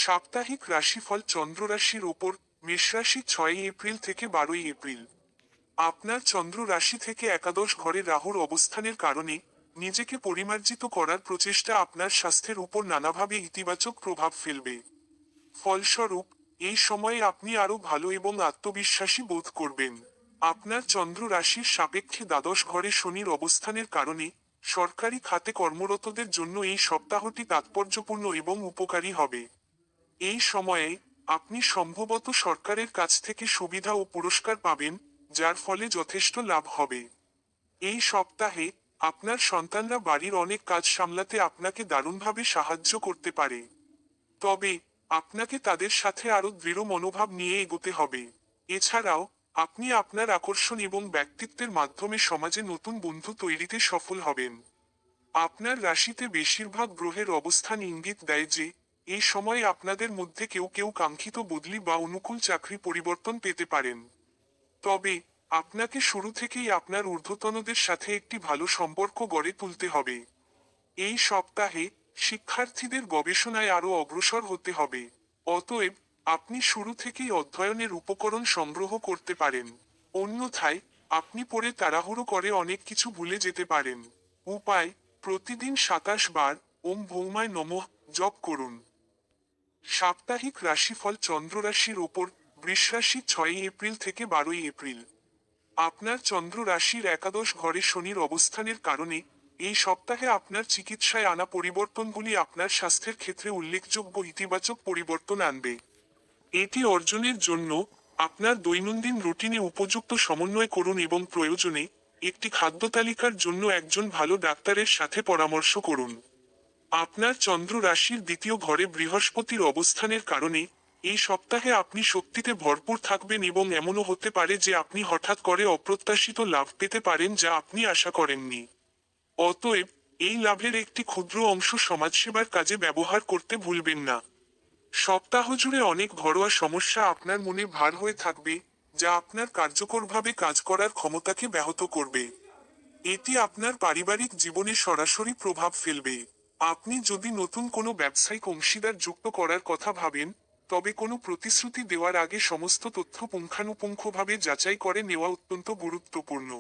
সাপ্তাহিক রাশিফল চন্দ্র রাশির ওপর। মেষ রাশি 6 এপ্রিল থেকে 12 এপ্রিল। আপনার চন্দ্র রাশি থেকে একাদশ ঘরে রাহুর অবস্থানের কারণে নিজেকে পরিমার্জিত করার প্রচেষ্টা আপনার স্বাস্থ্যের উপর নানাভাবে ইতিবাচক প্রভাব ফেলবে। ফলস্বরূপ এই সময়ে আপনি আরও ভালো এবং আত্মবিশ্বাসী বোধ করবেন। আপনার চন্দ্র রাশির সাপেক্ষে দ্বাদশ ঘরে শনির অবস্থানের কারণে সরকারি খাতে কর্মরতদের জন্য এই সপ্তাহটি তাৎপর্যপূর্ণ এবং উপকারী হবে। এই সময়ে আপনি সম্ভবত সরকারের কাছ থেকে সুবিধা ও পুরস্কার পাবেন, যার ফলে যথেষ্ট লাভ হবে। এই সপ্তাহে আপনার সন্তানরা বাড়ির অনেক কাজ সামলাতে আপনাকে দারুণভাবে সাহায্য করতে পারে। তবে আপনাকে তাদের সাথে আরও দৃঢ় মনোভাব নিয়ে এগোতে হবে। এছাড়াও আপনি আপনার আকর্ষণ এবং ব্যক্তিত্বের মাধ্যমে সমাজে নতুন বন্ধু তৈরিতে সফল হবেন। আপনার রাশিতে বেশিরভাগ গ্রহের অবস্থান ইঙ্গিত দেয় যে এই সময়ে আপনাদের মধ্যে কেউ কেউ কাঙ্ক্ষিত বদলি বা অনুকূল চাকরি পরিবর্তন পেতে পারেন। তবে আপনাকে শুরু থেকেই আপনার ঊর্ধ্বতনদের সাথে একটি ভালো সম্পর্ক গড়ে তুলতে হবে। এই সপ্তাহে শিক্ষার্থীদের গবেষণায় আরও অগ্রসর হতে হবে। অতএব আপনি শুরু থেকেই অধ্যয়নের উপকরণ সংগ্রহ করতে পারেন। অন্যথায় আপনি পড়ে তাড়াহুড়ো করে অনেক কিছু ভুলে যেতে পারেন। উপায়: প্রতিদিন 27 বার ওম ভৌমায় নমঃ জপ করুন। সাপ্তাহিক রাশিফল চন্দ্র রাশির ওপর। বৃষ রাশি 6 এপ্রিল থেকে 12 এপ্রিল। আপনার চন্দ্র রাশির একাদশ ঘরে শনির অবস্থানের কারণে এই সপ্তাহে আপনার চিকিৎসায় আনা পরিবর্তনগুলি আপনার স্বাস্থ্যের ক্ষেত্রে উল্লেখযোগ্য ইতিবাচক পরিবর্তন আনবে। এটি অর্জনের জন্য আপনার দৈনন্দিন রুটিনে উপযুক্ত সমন্বয় করুন এবং প্রয়োজনে একটি খাদ্য তালিকার জন্য একজন ভালো ডাক্তারের সাথে পরামর্শ করুন। আপনার চন্দ্র রাশির দ্বিতীয় ঘরে বৃহস্পতির অবস্থানের কারণে এই সপ্তাহে আপনি শক্তিতে ভরপুর থাকবেন এবং এমনও হতে পারে যে আপনি হঠাৎ করে অপ্রত্যাশিত লাভ পেতে পারেন যা আপনি আশা করেননি। অতএব এই লাভের একটি ক্ষুদ্র অংশ সমাজসেবার কাজে ব্যবহার করতে ভুলবেন না। সপ্তাহ জুড়ে অনেক ঘরোয়া সমস্যা আপনার মনে ভার হয়ে থাকবে, যা আপনার কার্যকরভাবে কাজ করার ক্ষমতাকে ব্যাহত করবে। এটি আপনার পারিবারিক জীবনে সরাসরি প্রভাব ফেলবে। আপনি যদি নতুন কোনো ব্যবসায়িক অংশীদার যুক্ত করার কথা ভাবেন, তবে কোনো প্রতিশ্রুতি দেওয়ার আগে সমস্ত তথ্য পুঙ্খানুপুঙ্খভাবে যাচাই করে নেওয়া অত্যন্ত গুরুত্বপূর্ণ।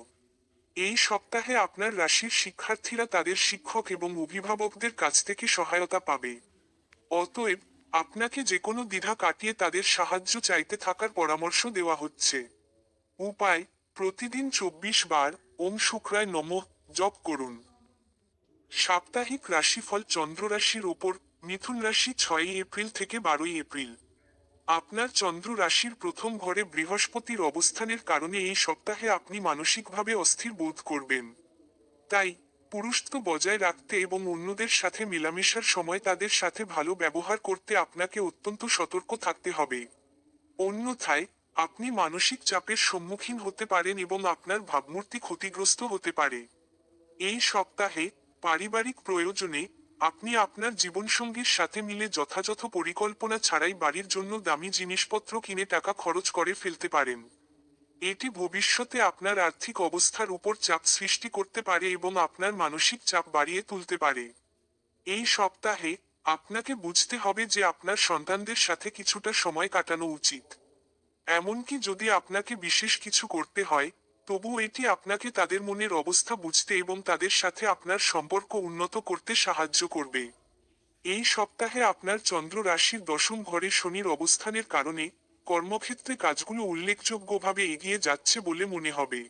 এই সপ্তাহে আপনার রাশির শিক্ষার্থীরা তাদের শিক্ষক এবং অভিভাবকদের কাছ থেকে সহায়তা পাবে। অতএব আপনাকে যেকোনো দ্বিধা কাটিয়ে তাদের সাহায্য চাইতে থাকার পরামর্শ দেওয়া হচ্ছে। উপায়: প্রতিদিন 24 বার ওম শুক্রায় নমঃ জপ করুন। সাপ্তাহিক রাশিফল চন্দ্র রাশির ওপর। মিথুন রাশি 6 এপ্রিল থেকে 12 এপ্রিল। আপনার চন্দ্র রাশির প্রথম ঘরে বৃহস্পতির অবস্থানের কারণে এই সপ্তাহে আপনি মানসিকভাবে অস্থির বোধ করবেন। তাই পুরুষত্ব বজায় রাখতে এবং অন্যদের সাথে মেলামেশার সময় তাদের সাথে ভালো ব্যবহার করতে আপনাকে অত্যন্ত সতর্ক থাকতে হবে। অন্যথায় আপনি মানসিক চাপের সম্মুখীন হতে পারেন এবং আপনার ভাবমূর্তি ক্ষতিগ্রস্ত হতে পারে। এই সপ্তাহে পারিবারিক প্রয়োজনে আপনি আপনার জীবনসঙ্গীর সাথে মিলে যথাযথ পরিকল্পনা ছাড়াই বাড়ির জন্য দামি জিনিসপত্র কিনে টাকা খরচ করে ফেলতে পারেন। এটি ভবিষ্যতে আপনার আর্থিক অবস্থার উপর চাপ সৃষ্টি করতে পারে এবং আপনার মানসিক চাপ বাড়িয়ে তুলতে পারে। এই সপ্তাহে আপনাকে বুঝতে হবে যে আপনার সন্তানদের সাথে কিছুটা সময় কাটানো উচিত। এমনকি যদি আপনাকে বিশেষ কিছু করতে হয়, তবুও এটি আপনাকে তাদের মনের অবস্থা বুঝতে এবং তাদের সাথে আপনার সম্পর্ক উন্নত করতে সাহায্য করবে। এই সপ্তাহে আপনার চন্দ্র রাশির দশম ঘরে শনির অবস্থানের কারণে কর্মক্ষেত্রে কাজগুলো উল্লেখযোগ্যভাবে এগিয়ে যাচ্ছে বলে মনে হবে।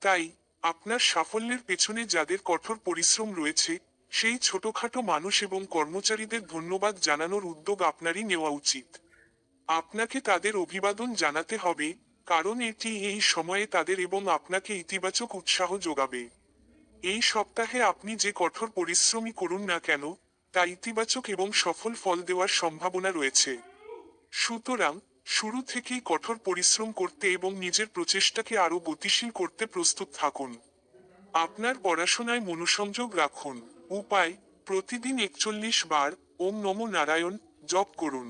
তাই আপনার সাফল্যের পেছনে যাদের কঠোর পরিশ্রম রয়েছে, সেই ছোটখাটো মানুষ এবং কর্মচারীদের ধন্যবাদ জানানোর উদ্যোগ আপনারই নেওয়া উচিত। আপনাকে তাদের অভিবাদন জানাতে হবে, কারণ এটি এই সময়ে তাদের এবং আপনাকে ইতিবাচক উৎসাহ যোগাবে। এই সপ্তাহে আপনি যে কঠোর পরিশ্রমই করুন না কেন, তা ইতিবাচক এবং সফল ফল দেওয়ার সম্ভাবনা রয়েছে। সুতরাং শুরু থেকেই কঠোর পরিশ্রম করতে এবং নিজের প্রচেষ্টাকে আরও গতিশীল করতে প্রস্তুত থাকুন। আপনার পড়াশোনায় মনোসংযোগ রাখুন। উপায়: প্রতিদিন 41 বার ওম নমো নারায়ণ জপ করুন।